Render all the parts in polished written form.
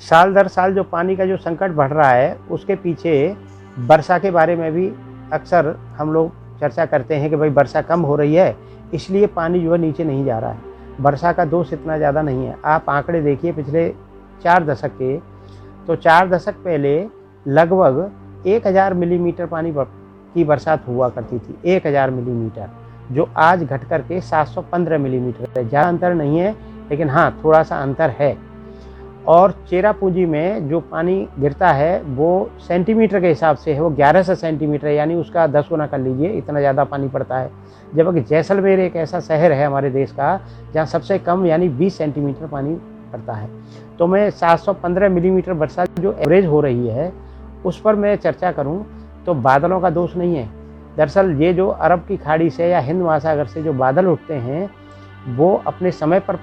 साल दर साल जो पानी का जो संकट बढ़ रहा है, उसके पीछे वर्षा के बारे में भी अक्सर हम लोग चर्चा करते हैं कि भाई वर्षा कम हो रही है, इसलिए पानी जो है नीचे नहीं जा रहा है। वर्षा का दोष इतना ज़्यादा नहीं है। आप आंकड़े देखिए पिछले 4 दशक के, तो 4 दशक पहले लगभग 1000 मिलीमीटर पानी की बरसात हुआ करती थी, 1000 मिलीमीटर, जो आज घट कर के 715 मिलीमीटर है। ज़्यादा अंतर नहीं है, लेकिन हाँ थोड़ा सा अंतर है। और चेरापूंजी में जो पानी गिरता है वो सेंटीमीटर के हिसाब से है, वो 1100 सेंटीमीटर, यानी उसका 10 गुना कर लीजिए, इतना ज़्यादा पानी पड़ता है। जबकि जैसलमेर एक ऐसा शहर है हमारे देश का जहाँ सबसे कम यानी 20 सेंटीमीटर पानी पड़ता है। तो मैं 715 मिलीमीटर बरसात जो एवरेज हो रही है उस पर मैं चर्चा करूं तो बादलों का दोष नहीं है। दरअसल ये जो अरब की खाड़ी से या हिंद महासागर से जो बादल उठते हैं वो अपने समय पर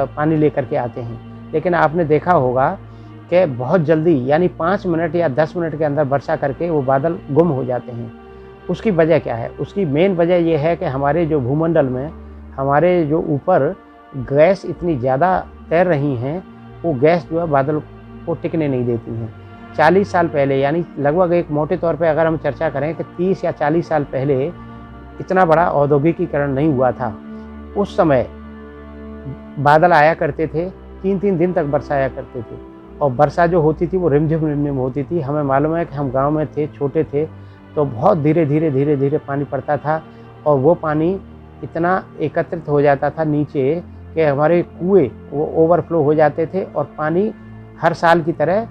पानी लेकर के आते हैं, लेकिन आपने देखा होगा कि बहुत जल्दी यानी 5 मिनट या 10 मिनट के अंदर वर्षा करके वो बादल गुम हो जाते हैं। उसकी वजह क्या है? उसकी मेन वजह ये है कि हमारे जो भूमंडल में हमारे जो ऊपर गैस इतनी ज़्यादा तैर रही हैं, वो गैस जो है बादल को टिकने नहीं देती हैं। 40 साल पहले यानी लगभग एक मोटे तौर पे अगर हम चर्चा करें कि 30 या 40 साल पहले इतना बड़ा औद्योगिकीकरण नहीं हुआ था। उस समय बादल आया करते थे, 3-3 दिन तक वर्षा आया करते थे, और वर्षा जो होती थी वो रिमझिम रिमझिम होती थी। हमें मालूम है कि हम गांव में थे, छोटे थे, तो बहुत धीरे धीरे पानी पड़ता था, और वो पानी इतना एकत्रित हो जाता था नीचे कि हमारे कुएं वो ओवरफ्लो हो जाते थे, और पानी हर साल की तरह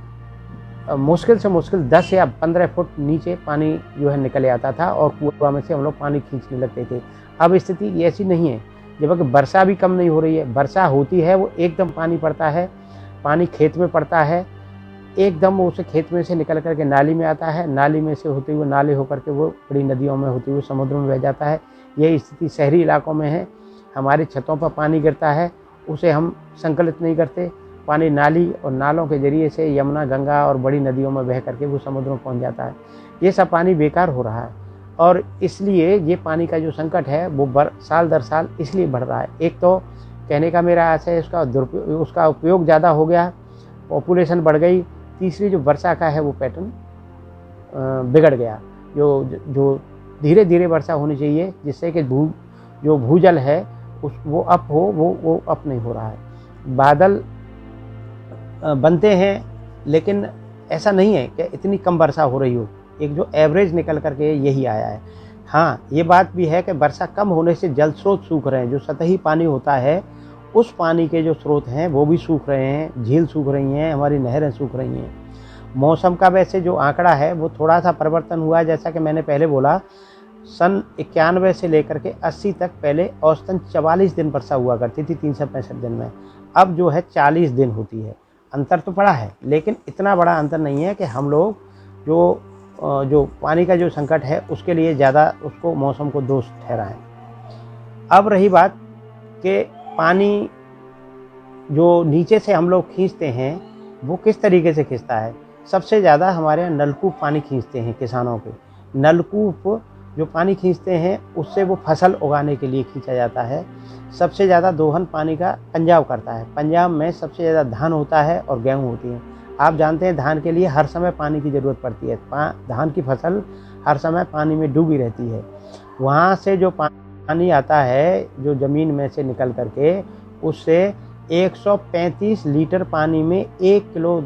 मुश्किल से मुश्किल 10 या 15 फुट नीचे पानी जो है निकल आता था, और कुआं में से हम लोग पानी खींचने लगते थे। अब स्थिति ऐसी नहीं है, जबकि वर्षा भी कम नहीं हो रही है। वर्षा होती है वो एकदम पानी पड़ता है, पानी खेत में पड़ता है, एकदम उसे खेत में से निकल करके नाली में आता है, नाली में से होते हुए नाले होकर के वो बड़ी नदियों में होते हुए समुद्र में बह जाता है। यही स्थिति शहरी इलाकों में है। हमारी छतों पर पानी गिरता है, उसे हम संकलित नहीं करते, पानी नाली और नालों के जरिए से यमुना, गंगा और बड़ी नदियों में बह करके वो समुद्र में पहुंच जाता है। ये सब पानी बेकार हो रहा है, और इसलिए ये पानी का जो संकट है वो साल दर साल इसलिए बढ़ रहा है। एक तो कहने का मेरा आशय है उसका उपयोग ज़्यादा हो गया, पॉपुलेशन बढ़ गई। तीसरी जो वर्षा का है वो पैटर्न बिगड़ गया। जो धीरे धीरे वर्षा होनी चाहिए जिससे कि जो भूजल है वो अप हो, वो अप नहीं हो रहा है। बादल बनते हैं, लेकिन ऐसा नहीं है कि इतनी कम वर्षा हो रही हो। एक जो एवरेज निकल करके यही आया है। हाँ, ये बात भी है कि वर्षा कम होने से जल स्रोत सूख रहे हैं। जो सतही पानी होता है उस पानी के जो स्रोत हैं वो भी सूख रहे हैं, झील सूख रही हैं, हमारी नहरें सूख रही हैं। मौसम का वैसे जो आंकड़ा है वो थोड़ा सा परिवर्तन हुआ है, जैसा कि मैंने पहले बोला। सन 91 से लेकर के 80 तक पहले औसतन 44 दिन वर्षा हुआ करती थी 365 दिन में, अब जो है 40 दिन होती है। अंतर तो बड़ा है, लेकिन इतना बड़ा अंतर नहीं है कि हम लोग जो पानी का जो संकट है उसके लिए ज़्यादा उसको मौसम को दोष ठहराएं। अब रही बात कि पानी जो नीचे से हम लोग खींचते हैं वो किस तरीके से खींचता है। सबसे ज़्यादा हमारे यहाँ नलकूप पानी खींचते हैं किसानों के। नलकूप जो पानी खींचते हैं उससे वो फसल उगाने के लिए खींचा जाता है। सबसे ज़्यादा दोहन पानी का पंजाब करता है। पंजाब में सबसे ज़्यादा धान होता है और गेहूँ होती है। आप जानते हैं धान के लिए हर समय पानी की ज़रूरत पड़ती है। धान की फसल हर समय पानी में डूबी रहती है। वहाँ से जो पानी आता है जो ज़मीन में से निकल करके, उससे 135 लीटर पानी में 1 किलो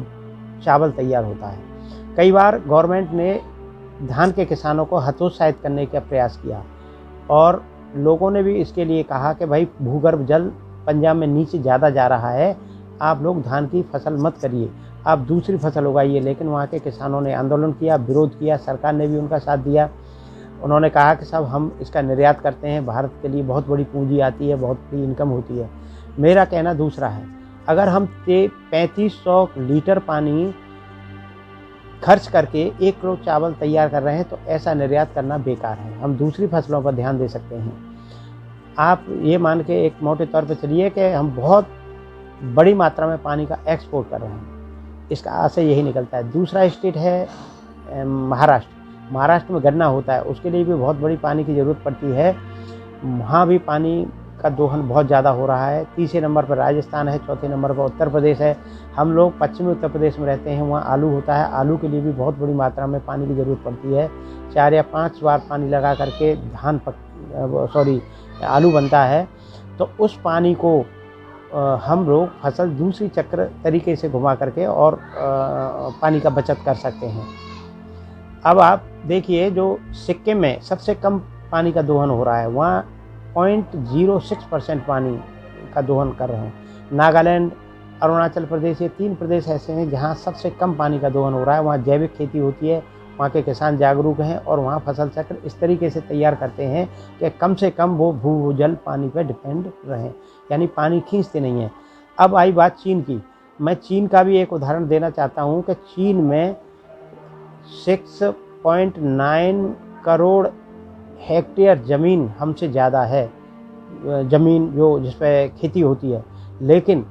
चावल तैयार होता है। कई बार गवर्नमेंट ने धान के किसानों को हतोत्साहित करने का प्रयास किया, और लोगों ने भी इसके लिए कहा कि भाई भूगर्भ जल पंजाब में नीचे ज़्यादा जा रहा है, आप लोग धान की फसल मत करिए, आप दूसरी फसल उगाइए। लेकिन वहाँ के किसानों ने आंदोलन किया, विरोध किया, सरकार ने भी उनका साथ दिया। उन्होंने कहा कि साहब हम इसका निर्यात करते हैं, भारत के लिए बहुत बड़ी पूंजी आती है, बहुत बड़ी इनकम होती है। मेरा कहना दूसरा है, अगर हम 3500 लीटर पानी खर्च करके 1 किलो चावल तैयार कर रहे हैं तो ऐसा निर्यात करना बेकार है। हम दूसरी फसलों पर ध्यान दे सकते हैं। आप ये मान के एक मोटे तौर पर चलिए कि हम बहुत बड़ी मात्रा में पानी का एक्सपोर्ट कर रहे हैं, इसका आशय यही निकलता है। दूसरा स्टेट है महाराष्ट्र। महाराष्ट्र में गन्ना होता है, उसके लिए भी बहुत बड़ी पानी की ज़रूरत पड़ती है। वहाँ भी पानी का दोहन बहुत ज़्यादा हो रहा है। तीसरे नंबर पर राजस्थान है, चौथे नंबर पर उत्तर प्रदेश है। हम लोग पश्चिमी उत्तर प्रदेश में रहते हैं, वहाँ आलू होता है। आलू के लिए भी बहुत बड़ी मात्रा में पानी की ज़रूरत पड़ती है। 4 या 5 बार पानी लगा करके आलू बनता है। तो उस पानी को हम लोग फसल दूसरी चक्र तरीके से घुमा करके और पानी का बचत कर सकते हैं। अब आप देखिए, जो सिक्किम में सबसे कम पानी का दोहन हो रहा है, वहाँ 0.06% पानी का दोहन कर रहे हैं। नागालैंड, अरुणाचल प्रदेश, ये 3 प्रदेश ऐसे हैं जहाँ सबसे कम पानी का दोहन हो रहा है। वहाँ जैविक खेती होती है, वहाँ के किसान जागरूक हैं और वहाँ फसल चक्र इस तरीके से तैयार करते हैं कि कम से कम वो भूजल पानी पर डिपेंड रहें, यानी पानी खींचते नहीं हैं। अब आई बात चीन की। मैं चीन का भी एक उदाहरण देना चाहता हूँ कि चीन में 6.9 करोड़ हेक्टेयर ज़मीन हमसे ज़्यादा है, ज़मीन जो जिस पे खेती होती है, लेकिन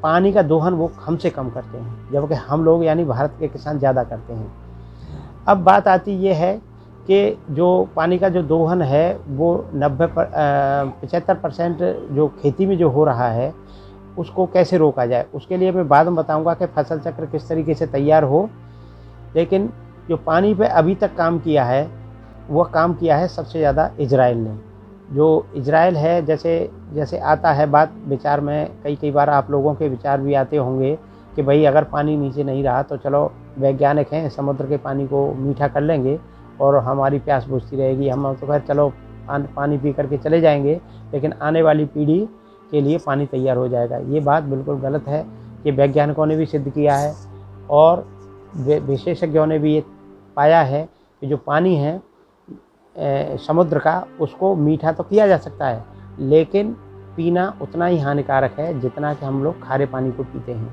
पानी का दोहन वो हमसे कम करते हैं, जबकि हम लोग यानी भारत के किसान ज़्यादा करते हैं। अब बात आती ये है कि जो पानी का जो दोहन है वो 75% जो खेती में जो हो रहा है उसको कैसे रोका जाए। उसके लिए मैं बाद में बताऊंगा कि फसल चक्र किस तरीके से तैयार हो। लेकिन जो पानी पे अभी तक काम किया है, वो काम किया है सबसे ज़्यादा इजराइल ने। जो इजराइल है, जैसे आता है बात विचार में, कई बार आप लोगों के विचार भी आते होंगे कि भाई अगर पानी नीचे नहीं रहा तो चलो वैज्ञानिक हैं, समुद्र के पानी को मीठा कर लेंगे और हमारी प्यास बुझती रहेगी, हम तो खैर चलो पानी पी करके चले जाएंगे, लेकिन आने वाली पीढ़ी के लिए पानी तैयार हो जाएगा। ये बात बिल्कुल गलत है। ये वैज्ञानिकों ने भी सिद्ध किया है और विशेषज्ञों ने भी ये पाया है कि जो पानी है समुद्र का, उसको मीठा तो किया जा सकता है, लेकिन पीना उतना ही हानिकारक है जितना कि हम लोग खारे पानी को पीते हैं।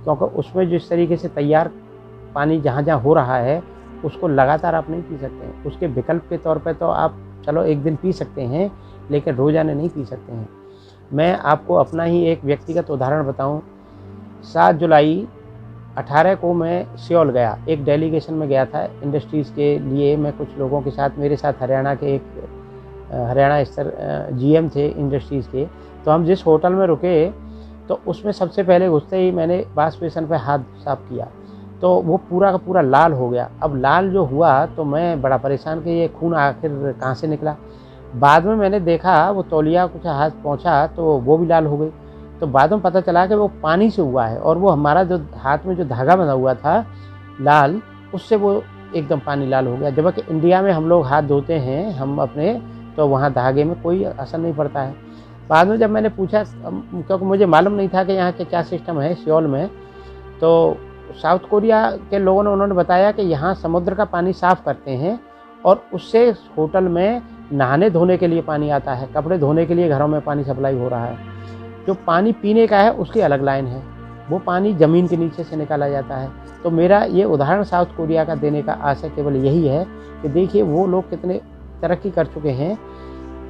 क्योंकि उसमें जिस तरीके से तैयार पानी जहाँ जहाँ हो रहा है उसको लगातार आप नहीं पी सकते हैं। उसके विकल्प के तौर पे तो आप चलो एक दिन पी सकते हैं, लेकिन रोज़ाना नहीं पी सकते हैं। मैं आपको अपना ही एक व्यक्तिगत उदाहरण बताऊं। 7 जुलाई 18 को मैं सियोल गया, एक डेलीगेशन में गया था इंडस्ट्रीज़ के लिए। मैं कुछ लोगों के साथ, मेरे साथ हरियाणा के हरियाणा स्तर GM थे इंडस्ट्रीज़ के। तो हम जिस होटल में रुके तो उसमें सबसे पहले घुसते ही मैंने वॉश बेसिन पे हाथ साफ किया तो वो पूरा का पूरा लाल हो गया। अब लाल जो हुआ तो मैं बड़ा परेशान कि ये खून आखिर कहाँ से निकला। बाद में मैंने देखा वो तौलिया कुछ हाथ पहुँचा तो वो भी लाल हो गई। तो बाद में पता चला कि वो पानी से हुआ है और वो हमारा जो हाथ में जो धागा बंधा हुआ था लाल, उससे वो एकदम पानी लाल हो गया। जबकि इंडिया में हम लोग हाथ धोते हैं हम अपने, तो वहाँ धागे में कोई असर नहीं पड़ता है। बाद में जब मैंने पूछा, क्योंकि मुझे मालूम नहीं था कि यहाँ के क्या सिस्टम है सियोल में, तो साउथ कोरिया के लोगों ने उन्होंने बताया कि यहाँ समुद्र का पानी साफ़ करते हैं और उससे होटल में नहाने धोने के लिए पानी आता है, कपड़े धोने के लिए घरों में पानी सप्लाई हो रहा है। जो पानी पीने का है उसकी अलग लाइन है, वो पानी ज़मीन के नीचे से निकाला जाता है। तो मेरा ये उदाहरण साउथ कोरिया का देने का आशय केवल यही है कि देखिए वो लोग कितने तरक्की कर चुके हैं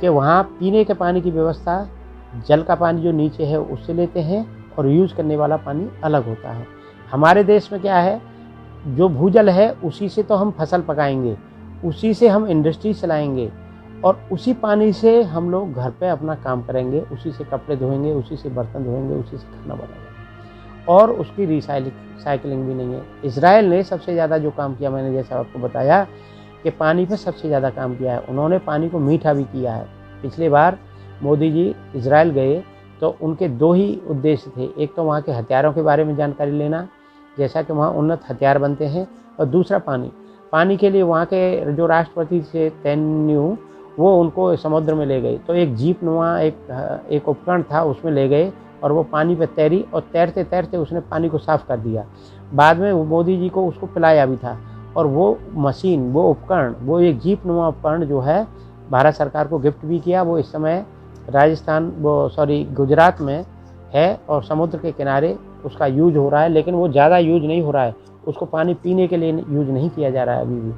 कि वहाँ पीने के पानी की व्यवस्था, जल का पानी जो नीचे है उससे लेते हैं और यूज़ करने वाला पानी अलग होता है। हमारे देश में क्या है, जो भूजल है उसी से तो हम फसल पकाएंगे, उसी से हम इंडस्ट्री चलाएंगे और उसी पानी से हम लोग घर पे अपना काम करेंगे, उसी से कपड़े धोएंगे, उसी से बर्तन धोएंगे, उसी से खाना बनाएंगे और उसकी रिसाइकलिंग भी नहीं है। इजराइल ने सबसे ज़्यादा जो काम किया, मैंने जैसा आपको बताया कि पानी पे सबसे ज़्यादा काम किया है। उन्होंने पानी को मीठा भी किया है। पिछली बार मोदी जी इजराइल गए तो उनके 2 ही उद्देश्य थे। एक तो वहाँ के हथियारों के बारे में जानकारी लेना, जैसा कि वहाँ उन्नत हथियार बनते हैं, और दूसरा पानी के लिए वहाँ के जो राष्ट्रपति थे तेन्यू, वो उनको समुद्र में ले गए। तो एक जीप नुमा एक उपकरण था, उसमें ले गए और वो पानी पे तैरी और तैरते तैरते उसने पानी को साफ़ कर दिया। बाद में वो मोदी जी को उसको पिलाया भी था और वो मशीन, वो उपकरण, वो एक जीप नुमा उपकरण जो है भारत सरकार को गिफ्ट भी किया। वो इस समय गुजरात में है और समुद्र के किनारे उसका यूज हो रहा है, लेकिन वो ज़्यादा यूज नहीं हो रहा है, उसको पानी पीने के लिए यूज नहीं किया जा रहा है अभी भी।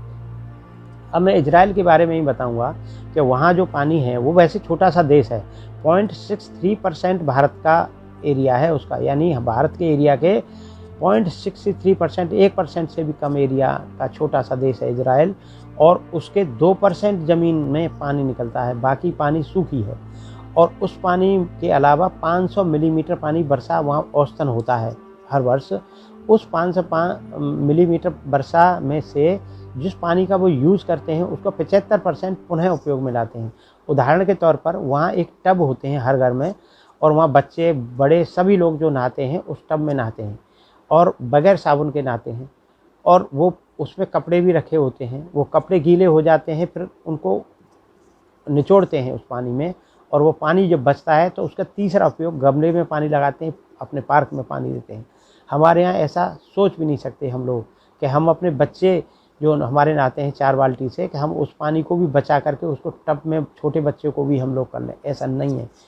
अब मैं इजराइल के बारे में ही बताऊंगा कि वहाँ जो पानी है वो वैसे छोटा सा देश है, 0.63% भारत का एरिया है उसका, यानी भारत के एरिया के 0.63%, 1% से भी कम एरिया का छोटा सा देश है इजराइल, और उसके 2% ज़मीन में पानी निकलता है, बाकी पानी सूखी है। और उस पानी के अलावा 500 मिलीमीटर पानी वर्षा वहाँ औसतन होता है हर वर्ष। उस 500 मिलीमीटर वर्षा में से जिस पानी का वो यूज़ करते हैं उसका 75% पुनः उपयोग में लाते हैं। उदाहरण के तौर पर वहाँ एक टब होते हैं हर घर में, और वहाँ बच्चे बड़े सभी लोग जो नहाते हैं उस टब में नहाते हैं और बगैर साबुन के नहाते हैं, और वो उसमें कपड़े भी रखे होते हैं। वो कपड़े गीले हो जाते हैं, फिर उनको निचोड़ते हैं उस पानी में, और वो पानी जब बचता है तो उसका तीसरा उपयोग गमले में पानी लगाते हैं, अपने पार्क में पानी देते हैं। हमारे यहाँ ऐसा सोच भी नहीं सकते हम लोग कि हम अपने बच्चे जो हमारे नहाते हैं 4 बाल्टी से, कि हम उस पानी को भी बचा करके उसको टब में छोटे बच्चों को भी हम लोग कर लें, ऐसा नहीं है।